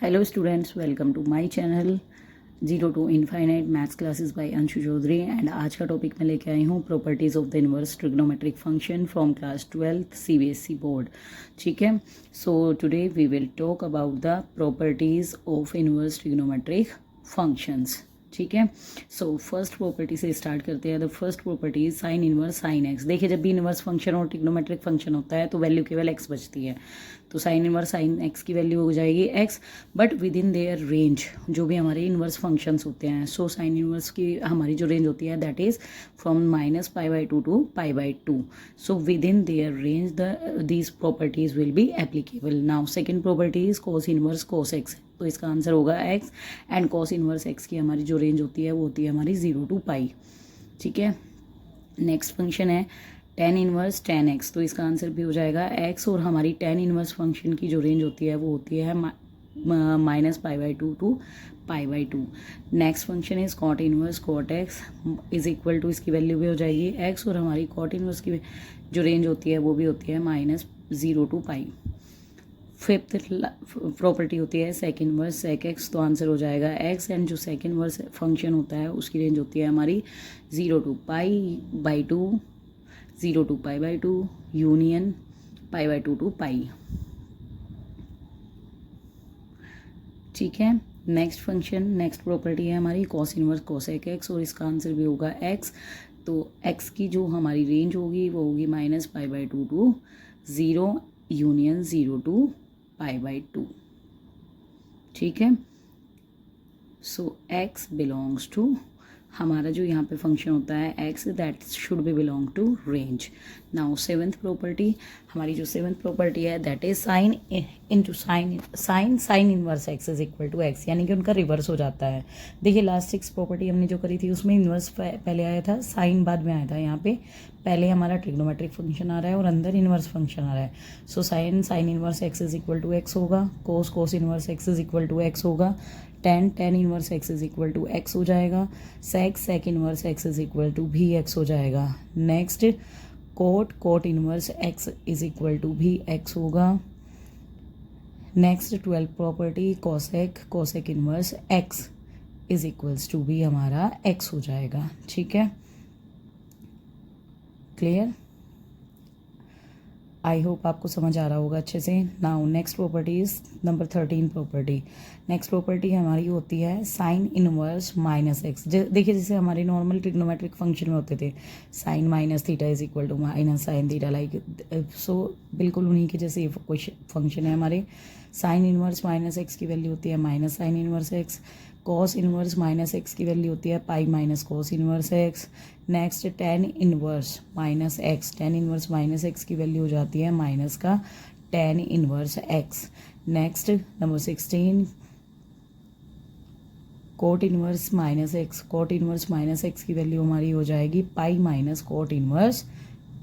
Hello students, welcome to my channel zero to infinite maths classes by Anshu Chaudhary. And आज का topic मैं लेके आई हूँ properties of the inverse trigonometric function from class 12th CBSE board. ठीक है, so today we will talk about the properties of inverse trigonometric functions. ठीक है, सो फर्स्ट प्रॉपर्टी से स्टार्ट करते हैं। The first property is sine inverse sine x. देखिए, जब भी इनवर्स फंक्शन और ट्रिग्नोमेट्रिक फंक्शन होता है तो वैल्यू केवल एक्स बचती है। तो साइन इनवर्स साइन एक्स की वैल्यू हो जाएगी x, but with in their range. जो भी हमारे इनवर्स फंक्शंस होते हैं, सो साइन इनवर्स की हमारी जो रेंज होती है that is from -π/2 to π/2। So within their range these properties will be applicable. Now second property is cos inverse cos x. तो इसका आंसर होगा x, and cos inverse x की हमारी जो रेंज होती है वो होती है हमारी 0 to π। ठीक है, नेक्स्ट फंक्शन है टेन इनवर्स टेन एक्स। तो इसका आंसर भी हो जाएगा एक्स, और हमारी टेन इनवर्स फंक्शन की जो रेंज होती है वो होती है -π/2 to π/2। Next function is cot inverse cot x is equal to, इसकी वैल्यू भी हो जाएगी एक्स, और हमारी कॉट इनवर्स की जो रेंज होती है वो भी होती है -0 to π। फिफ्थ प्रॉपर्टी होती है सेक इनवर्स सेक एक्स। तो आंसर हो जाएगा एक्स, एंड जो सेक इनवर्स फंक्शन होता है उसकी रेंज होती है हमारी 0 to π/2, 0 to π/2 यूनियन π/2 to π। ठीक है, नेक्स्ट फंक्शन नेक्स्ट प्रॉपर्टी है हमारी कॉस इनवर्स कोसेक एक्स, और इसका आंसर भी होगा एक्स। तो एक्स की जो हमारी रेंज होगी वो होगी -π/2 टू 0 यूनियन 0 to π/2। ठीक है, सो एक्स बिलोंग्स टू, हमारा जो यहाँ पे फंक्शन होता है x, that should be belong to range. Now seventh property, हमारी जो सेवन्थ प्रॉपर्टी है that is sine into sine inverse x is equal to x, यानी कि उनका रिवर्स हो जाता है। देखिए, लास्ट सिक्स प्रॉपर्टी हमने जो करी थी उसमें इनवर्स पहले आया था, साइन बाद में आया था। यहाँ पे पहले हमारा ट्रिग्नोमेट्रिक फंक्शन आ रहा है और अंदर इनवर्स फंक्शन आ रहा है। So sine inverse x is equal to x होगा, cos inverse x is equal to x होगा, tan inverse x is equal to x हो जाएगा, sec inverse x is equal to भी एक्स हो जाएगा। Next cot inverse x is equal to भी x होगा। Next 12th property cosec inverse x is equals to भी हमारा x हो जाएगा। ठीक है, क्लियर? आई होप आपको समझ आ रहा होगा अच्छे से। Now next property is number 13 property. Next property हमारी होती है साइन इनवर्स माइनस एक्स। देखिए, जैसे हमारे नॉर्मल ट्रिग्नोमेट्रिक फंक्शन में होते थे sine minus theta is equal to minus sine theta, like so बिल्कुल उन्हीं के जैसे ये फंक्शन है हमारे। साइन इनवर्स माइनस एक्स की वैल्यू होती है minus sine inverse x, cos inverse minus x की वैल्यू होती है pi minus cos inverse x. Next tan inverse minus x की वैल्यू हो जाती है माइनस का tan inverse x. Next number 16 cot inverse minus x की वैल्यू हमारी हो जाएगी pi minus cot inverse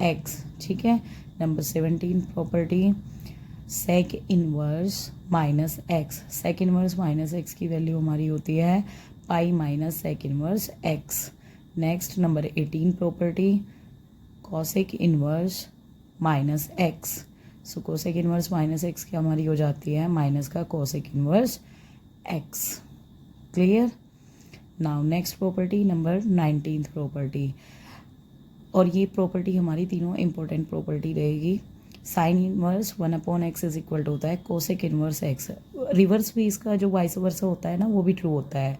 x. ठीक है, number 17 property sec inverse minus x की वैल्यू हमारी होती है pi minus sec inverse x. Next number 18 property cosec inverse minus x. So cosec inverse minus x की हमारी हो जाती है माइनस का cosec inverse x. Clear? Now next property number 19th property, और ये प्रॉपर्टी हमारी तीनों इंपॉर्टेंट प्रॉपर्टी रहेगी। Sine inverse 1/x is equal to होता है कोसेक इनवर्स एक्स। रिवर्स भी इसका जो वाइस वर्सा होता है ना वो भी ट्रू होता है।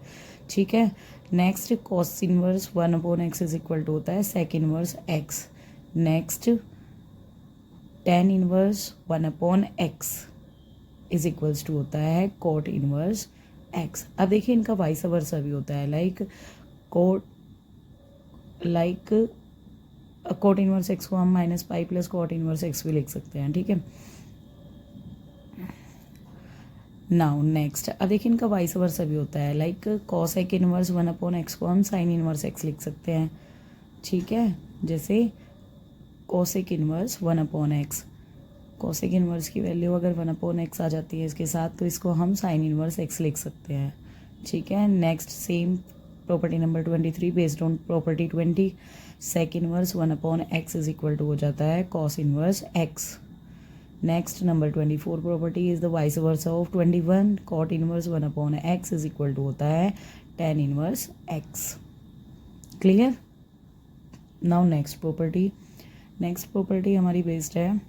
ठीक है, next cos inverse 1/x is equal to होता है sec inverse x. Next tan inverse 1/x is equals to होता है कोट इनवर्स एक्स। अब देखिए, इनका वाइस वर्सा भी होता है, लाइक कोट इनवर्स एक्स को हम -π प्लस कोट इनवर्स एक्स भी लिख सकते हैं। ठीक है, नाउ नेक्स्ट अब देखिए, इनका वाइस वर्सा भी होता है, लाइक कॉसेक इनवर्स 1/x को हम साइन इनवर्स एक्स लिख सकते हैं। ठीक है, जैसे cosec inverse 1/x, cosec inverse की वैल्यू अगर 1/x आ जाती है इसके साथ, तो इसको हम साइन इनवर्स एक्स लिख सकते हैं। ठीक है, next same property number 23 based on property 20 sec inverse 1/x is equal to हो जाता है cos inverse x. Next number 24 property is the vice versa of 21. Cot inverse 1 upon x is equal to होता है tan inverse x. Clear. Now next property हमारी based है,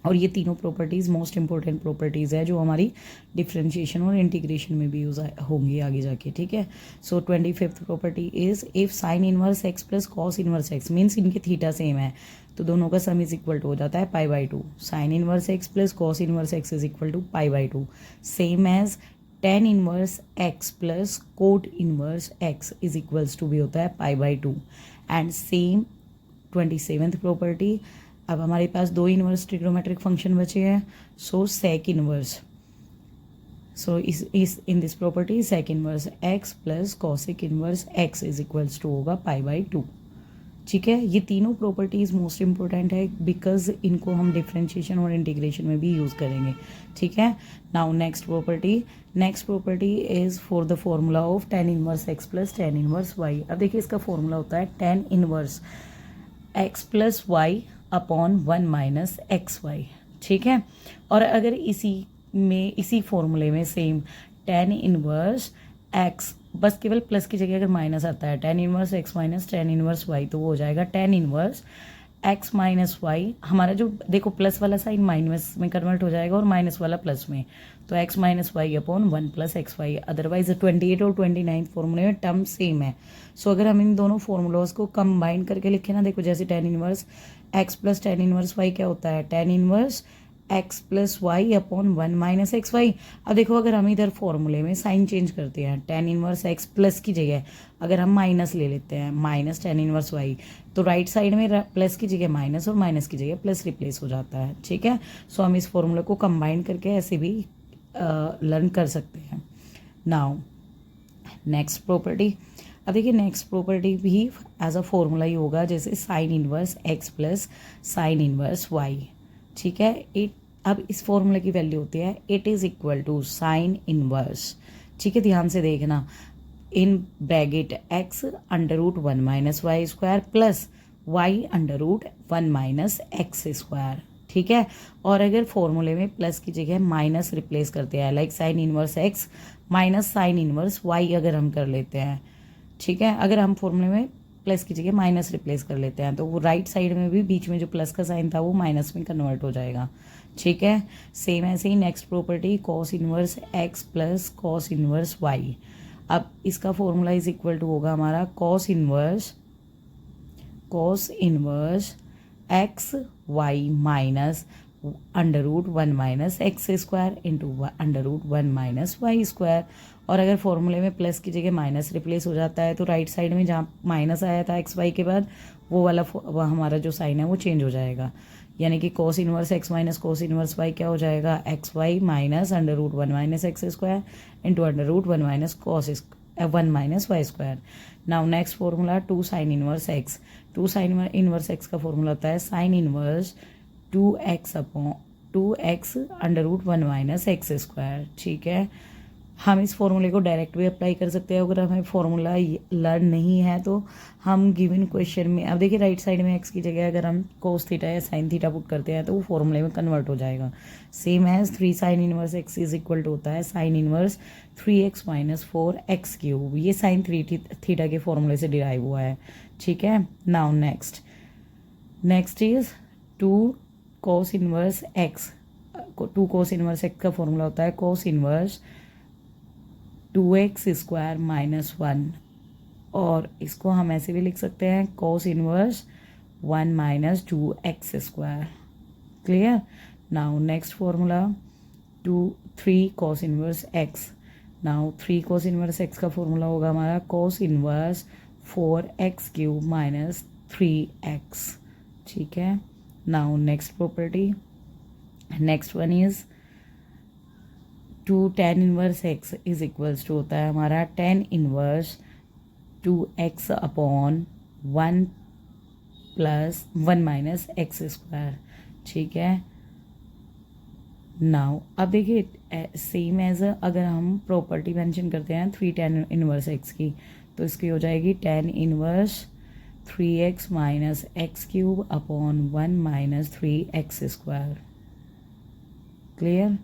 और ये तीनों प्रॉपर्टीज़ मोस्ट इंपॉर्टेंट प्रॉपर्टीज़ है जो हमारी डिफरेंशिएशन और इंटीग्रेशन में भी यूज़ होंगी आगे जाके. ठीक है. सो 25th property is if sign inverse x plus cos inverse x means इनके थीटा सेम है तो दोनों का सम इज इक्वल टू हो जाता है pi by 2. Sine inverse x plus cos inverse x is equal to pi by 2. Same as tan inverse x plus cot inverse x is equals to भी होता है pi by 2. And same 27th property. अब हमारे पास दो inverse trigonometric function बचे हैं. सो सेक inverse, so इस in this property sec inverse x plus cosec inverse x is equals to होगा पाई बाई 2. ठीक है. ये तीनों प्रॉपर्टीज़ मोस्ट इंपॉर्टेंट है बिकॉज इनको हम डिफरेंशिएशन और इंटीग्रेशन में भी यूज़ करेंगे. ठीक है. Now next property is for the formula of tan inverse x plus tan inverse y. अब देखिए इसका फॉर्मूला होता है tan inverse x plus y upon 1 minus x y. ठीक है. और अगर इसी फॉर्मूले में सेम टेन इनवर्स एक्स, बस केवल प्लस की जगह अगर माइनस आता है, tan inverse x minus tan inverse y, तो वो हो जाएगा tan inverse x minus y. हमारा जो देखो प्लस वाला साइन माइनस में कन्वर्ट हो जाएगा और माइनस वाला प्लस में, तो x minus y upon 1 plus x y. Otherwise 28 और 29 फॉर्मूले में टर्म सेम है. सो अगर हम इन दोनों फॉर्मूलाज को कंबाइन करके लिखे ना, देखो जैसे tan inverse x plus tan inverse y क्या होता है, tan inverse x plus y upon 1 minus x y. अब देखो अगर हम इधर फॉर्मूले में साइन चेंज करते हैं, टेन इनवर्स एक्स प्लस की जगह अगर हम माइनस ले लेते हैं, माइनस टेन इनवर्स वाई, तो राइट साइड में प्लस की जगह माइनस और माइनस की जगह प्लस रिप्लेस हो जाता है. ठीक है. सो हम इस फॉर्मूले को कंबाइन करके ऐसे भी लर्न कर सकते हैं. Now next property. अब देखिए नेक्स्ट प्रॉपर्टी भी एज अ फॉर्मूला ही होगा जैसे sine inverse x plus sine inverse y. ठीक है. अब इस फॉर्मूले की वैल्यू होती है it is equal to sine inverse. ठीक है. ध्यान से देखना, in bracket x under root 1 minus y square plus y under root 1 minus x square. ठीक है. और अगर फॉर्मूले में प्लस की जगह माइनस रिप्लेस करते हैं, like sine inverse x minus sine inverse y अगर हम कर लेते हैं. ठीक है. अगर हम फॉर्मूले में प्लस की जगह माइनस रिप्लेस कर लेते हैं तो वो राइट साइड में भी बीच में जो प्लस का साइन था वो माइनस में कन्वर्ट हो जाएगा. ठीक है. सेम ऐसे ही next property cos inverse x plus cos inverse y. अब इसका फॉर्मूला इज इक्वल टू होगा हमारा cos inverse x y minus under root 1 minus x square into under root 1 minus y square. और अगर फॉर्मूले में प्लस की जगह माइनस रिप्लेस हो जाता है तो राइट साइड में जहाँ माइनस आया था एक्स वाई के बाद वो वाला हमारा जो साइन है वो चेंज हो जाएगा. यानी कि cos inverse x minus cos inverse y क्या हो जाएगा, x y minus under root 1 minus x square into under root 1 minus cos 1 minus y square. Now next formula two sine inverse x. Two sine inverse x का formula होता है sine inverse 2x upon 2x under root 1 minus x square. ठीक है. हम इस फॉर्मूले को direct भी अप्लाई कर सकते हैं. अगर हमें फॉर्मूला लर्न नहीं है तो हम गिवन क्वेश्चन में, अब देखिए राइट साइड में एक्स की जगह अगर हम कोस थीटा या साइन थीटा पुट करते हैं तो वो फॉर्मूले में कन्वर्ट हो जाएगा. Same as 3 sine inverse x is equal to होता है sine inverse 3x minus 4x cube. ये साइन थीटा के फॉर्मूले से डिराइव हुआ है. ठीक है. Now next is 2 cos inverse x. 2 cos inverse x का फॉर्मूला होता है cos inverse 2x square minus 1, और इसको हम ऐसे भी लिख सकते हैं cos inverse 1 minus 2x square. Clear. Now next formula 3 कोस इनवर्स एक्स. नाउ 3 कोस इनवर्स एक्स का फॉर्मूला होगा हमारा cos inverse 4x cube minus 3x. ठीक है. Now next property, next one is 2 tan inverse x is equals to होता है हमारा tan inverse 2x upon 1 plus 1 minus x square. ठीक है. नाउ अब देखिए सेम एज अगर हम प्रॉपर्टी मेंशन करते हैं 3 tan इनवर्स एक्स की, तो इसकी हो जाएगी tan inverse 3x minus x cube upon 1 minus 3x square. Clear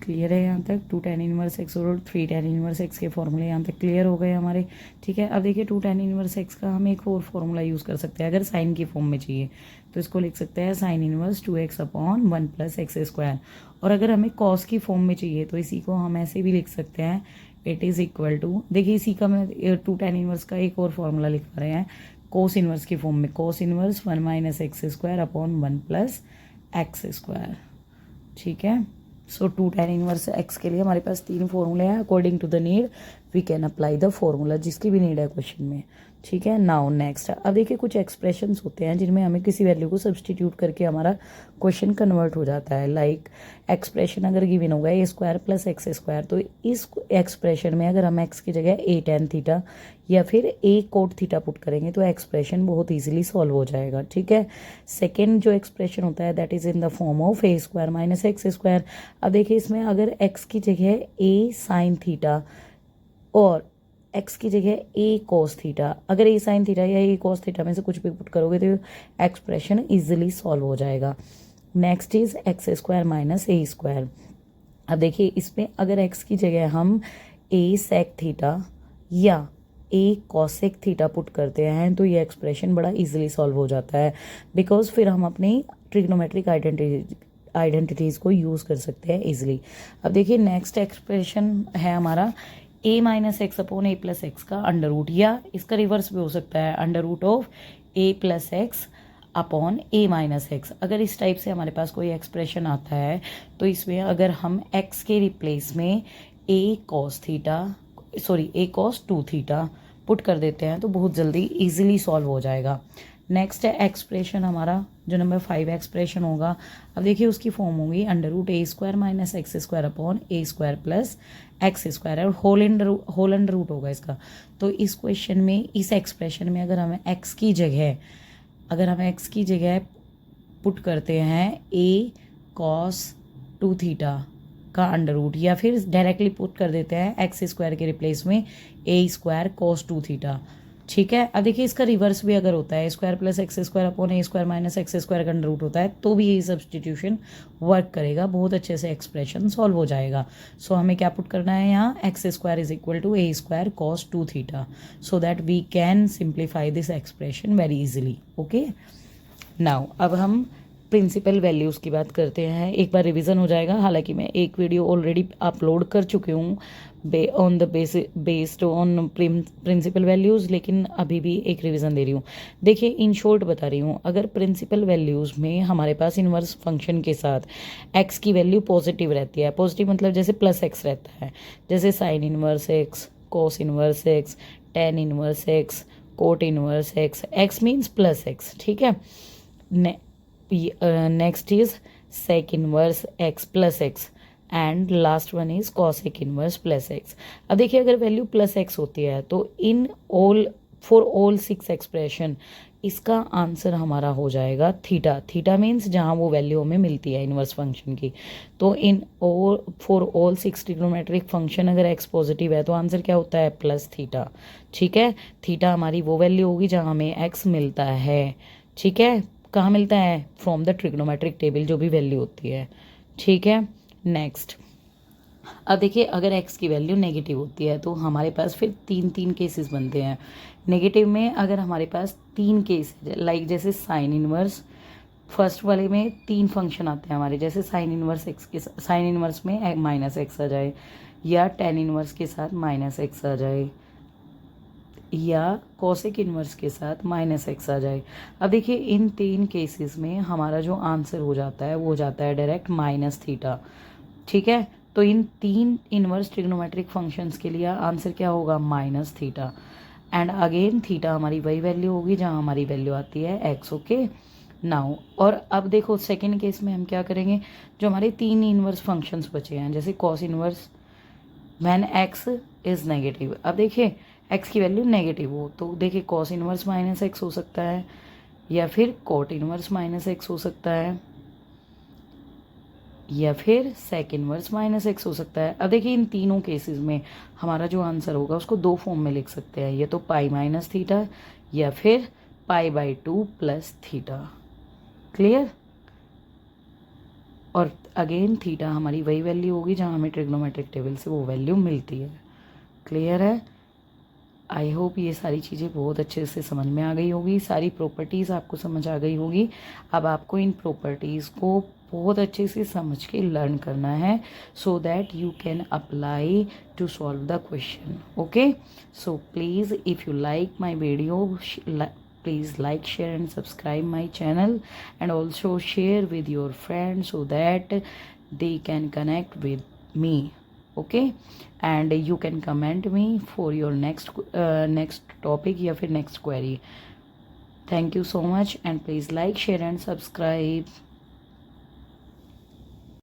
clear है यहाँ तक। 2 tan इनवर्स एक्स और 3 tan इनवर्स एक्स के फॉर्मूले यहाँ तक क्लियर हो गए हमारे। ठीक है, अब देखिए 2 tan इनवर्स एक्स का हम एक और फॉर्मूला यूज़ कर सकते हैं। अगर साइन की फॉर्म में चाहिए तो इसको लिख सकते हैं sign inverse 2x upon 1 + x²। और अगर हमें कॉस की फॉर्म में चाहिए तो इसी को हम ऐसे भी लिख सकते हैं, इट इज़ इक्वल टू, देखिए इसी का मैं 2 tan इनवर्स का एक और फॉर्मूला लिख रहे हैं कोस इनवर्स की फॉर्म में, cos inverse 1 - x² upon 1 + x²। ठीक है, सो 2 tan इनवर्स एक्स के लिए हमारे पास 3 फॉर्मूले हैं। According to the need we can apply the formula, जिसकी भी नीड है क्वेश्चन में। ठीक है, नाउ नेक्स्ट, अब देखिए कुछ एक्सप्रेशंस होते हैं जिनमें हमें किसी वैल्यू को सब्सटीट्यूट करके हमारा क्वेश्चन कन्वर्ट हो जाता है। लाइक एक्सप्रेशन अगर गिवन होगा a² + x², तो इस एक्सप्रेशन में अगर हम x की जगह a tan थीटा या फिर a cot थीटा पुट करेंगे तो एक्सप्रेशन बहुत ईजिली सॉल्व हो जाएगा। ठीक है, सेकेंड जो एक्सप्रेशन होता है that is in the form of a² - x²। अब देखिए इसमें अगर x की जगह a sin थीटा और x की जगह a cos थीटा, अगर a sin थीटा या a cos थीटा में से कुछ भी पुट करोगे तो एक्सप्रेशन इजीली सॉल्व हो जाएगा। Next is x² - a²। अब देखिए इसमें अगर x की जगह हम a sec थीटा या a cosec थीटा पुट करते हैं तो ये एक्सप्रेशन बड़ा इजीली सॉल्व हो जाता है, बिकॉज फिर हम अपनी ट्रिग्नोमेट्रिक आइडेंटिटीज़ को यूज़ कर सकते हैं इजीली। अब देखिए नेक्स्ट एक्सप्रेशन है हमारा a - x upon a + x का अंडर रूट, या इसका रिवर्स भी हो सकता है under root of a + x upon a - x। अगर इस टाइप से हमारे पास कोई एक्सप्रेशन आता है तो इसमें अगर हम x के रिप्लेस में a cos 2 थीटा पुट कर देते हैं तो बहुत जल्दी इजीली सॉल्व हो जाएगा। नेक्स्ट है एक्सप्रेशन हमारा जो नंबर 5 एक्सप्रेशन होगा। अब देखिए उसकी फॉर्म होगी under root a² - x² upon a² + x² और होल अंडर रूट होगा इसका। तो इस क्वेश्चन में इस एक्सप्रेशन में अगर हमें x की जगह पुट करते हैं a cos 2 थीटा का अंडर रूट, या फिर डायरेक्टली पुट कर देते हैं x² के रिप्लेस में a² cos 2 थीटा। ठीक है, अब देखिए इसका रिवर्स भी अगर होता है a² + x² upon a² - x² का अंडर रूट होता है तो भी यही सब्सटीट्यूशन वर्क करेगा, बहुत अच्छे से एक्सप्रेशन सॉल्व हो जाएगा। सो हमें क्या पुट करना है यहाँ, x² = a² cos 2 theta, so that we can simplify this expression very easily. Okay, now अब हम प्रिंसिपल वैल्यूज़ की बात करते हैं। एक बार रिवीजन हो जाएगा, हालांकि मैं एक वीडियो ऑलरेडी अपलोड कर चुकी हूँ on the based on principal values, लेकिन अभी भी एक रिवीजन दे रही हूँ। देखिए इन शॉर्ट बता रही हूँ, अगर प्रिंसिपल वैल्यूज़ में हमारे पास इन्वर्स फंक्शन के साथ x की वैल्यू पॉजिटिव रहती है, पॉजिटिव मतलब जैसे +x रहता है, जैसे sine inverse x, cos inverse x, tan inverse x, cot inverse x, x means +x। ठीक है, next is sec inverse x + x and last one is cosec inverse +x। अब देखिए अगर वैल्यू +x होती है तो फॉर ऑल 6 एक्सप्रेशन इसका answer हमारा हो जाएगा थीटा मीन्स जहाँ वो वैल्यू हमें मिलती है इनवर्स फंक्शन की। तो फॉर ऑल 6 ट्रिग्नोमेट्रिक फंक्शन अगर x पॉजिटिव है तो आंसर क्या होता है +थीटा। ठीक है, थीटा हमारी वो वैल्यू होगी जहाँ हमें x मिलता है। ठीक है, कहाँ मिलता है, फ्रॉम द ट्रिग्नोमेट्रिक टेबल जो भी वैल्यू होती है। ठीक है, नेक्स्ट अब देखिए अगर x की वैल्यू नेगेटिव होती है तो हमारे पास फिर तीन केसेस बनते हैं। नेगेटिव में अगर हमारे पास 3 केस लाइक जैसे साइन इनवर्स, फर्स्ट वाले में 3 फंक्शन आते हैं हमारे, जैसे साइन इनवर्स में -x आ जाए, या टेन इनवर्स के साथ -x आ जाए, या कोसेक इनवर्स के साथ -x आ जाए। अब देखिए इन 3 केसेस में हमारा जो आंसर हो जाता है वो हो जाता है डायरेक्ट -थीटा। ठीक है, तो इन 3 इनवर्स ट्रिग्नोमेट्रिक फंक्शंस के लिए आंसर क्या होगा, -थीटा। एंड अगेन थीटा हमारी वही वैल्यू होगी जहाँ हमारी वैल्यू आती है x। ओके, नाउ और अब देखो सेकेंड केस में हम क्या करेंगे, जो हमारे 3 इनवर्स फंक्शंस बचे हैं जैसे cos inverse when x is negative. अब देखिए x की वैल्यू नेगेटिव हो तो देखिए कॉस इनवर्स -x हो सकता है, या फिर कोट इनवर्स -x हो सकता है, या फिर सेक इनवर्स -x हो सकता है। अब देखिए इन तीनों केसेस में हमारा जो आंसर होगा उसको 2 फॉर्म में लिख सकते हैं, या तो पाई -थीटा या फिर π/2 + थीटा। क्लियर। और अगेन थीटा हमारी वही वैल्यू होगी जहाँ हमें ट्रिग्नोमेट्रिक टेबल से वो वैल्यू मिलती है। क्लियर है। आई होप ये सारी चीज़ें बहुत अच्छे से समझ में आ गई होगी, सारी प्रॉपर्टीज़ आपको समझ आ गई होगी। अब आपको इन प्रॉपर्टीज़ को बहुत अच्छे से समझ के लर्न करना है, so that you can apply to solve the question. Okay, so please if you like my video, please like, share and subscribe my channel, and also share with your friends so that they can connect with me. Okay, and you can comment me for your next topic या फिर next query. Thank you so much, and please like, share and subscribe.